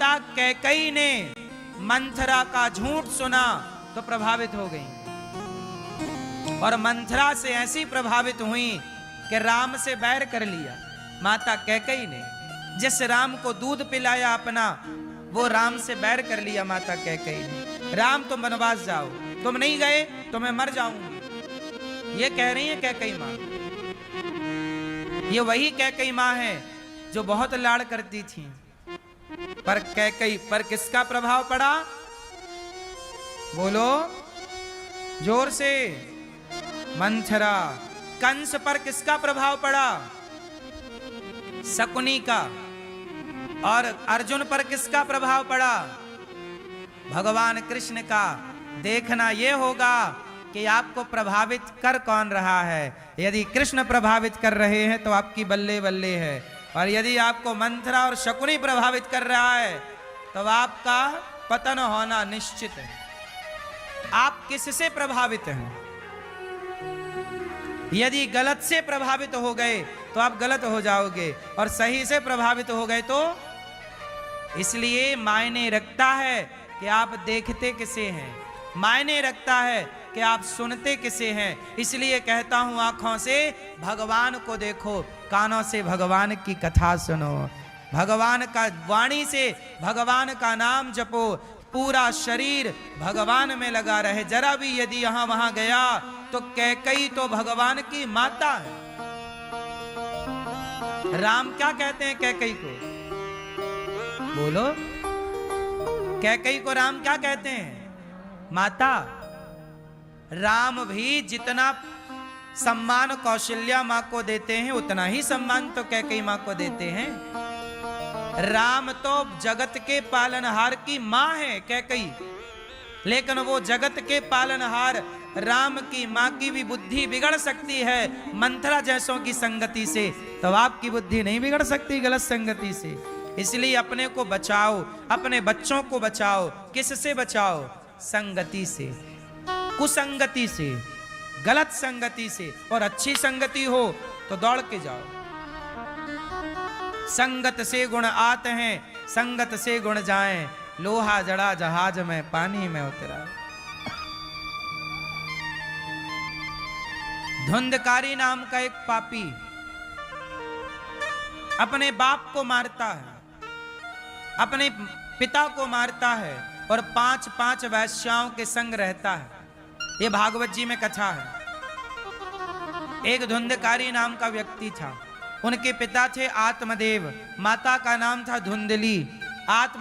माता कैकई ने मंथरा का झूठ सुना तो प्रभावित हो गई, और मंथरा से ऐसी प्रभावित हुई कि राम से बैर कर लिया। माता कैकई ने जिस राम को दूध पिलाया अपना, वो राम से बैर कर लिया माता कैकई ने। राम तुम वनवास जाओ, तुम नहीं गए तो मैं मर जाऊंगी। ये कह रही है कैकई माँ। ये वही कैकई माँ है जो बहुत लाड़ करती थी, पर कैकई पर किसका प्रभाव पड़ा? बोलो जोर से। मंथरा। कंस पर किसका प्रभाव पड़ा? शकुनी का। और अर्जुन पर किसका प्रभाव पड़ा? भगवान कृष्ण का। देखना यह होगा कि आपको प्रभावित कर कौन रहा है। यदि कृष्ण प्रभावित कर रहे हैं तो आपकी बल्ले बल्ले है, और यदि आपको मंथरा और शकुनी प्रभावित कर रहा है तो आपका पतन होना निश्चित है। आप किससे प्रभावित हैं? यदि गलत से प्रभावित हो गए तो आप गलत हो जाओगे, और सही से प्रभावित हो गए तो। इसलिए मायने रखता है कि आप देखते किसे हैं, मायने रखता है कि आप सुनते किसे हैं। इसलिए कहता हूं आंखों से भगवान को देखो, कानों से भगवान की कथा सुनो, भगवान का वाणी से भगवान का नाम जपो, पूरा शरीर भगवान में लगा रहे। जरा भी यदि यहां वहां गया तो कैकई तो भगवान की माता है। राम क्या कहते हैं कैकई को? बोलो। कैकई को राम क्या कहते हैं? माता। राम भी जितना सम्मान कौशल्या मां को देते हैं उतना ही सम्मान तो कैकई मां को देते हैं। राम तो जगत के पालनहार की मां है कैकई, लेकिन वो जगत के पालनहार राम की मां की भी बुद्धि बिगड़ सकती है मंथरा जैसों की संगति से, तो आपकी बुद्धि नहीं बिगड़ सकती गलत संगति से। इसलिए अपने को बचाओ, अपने बच्चों को बचाओ। किससे बचाओ? संगति से, कुसंगति से, गलत संगति से। और अच्छी संगति हो तो दौड़ के जाओ। संगत से गुण आते हैं, संगत से गुण जाएं। लोहा जड़ा जहाज में पानी में उतरा। धुंधकारी नाम का एक पापी अपने बाप को मारता है, अपने पिता को मारता है, और 5-5 वैश्याओं के संग रहता है। ये भागवत जी में कथा है। एक धुंधकारी नाम का व्यक्ति था। उनके पिता थे आत्मदेव, माता का नाम था धुंधली। आत्म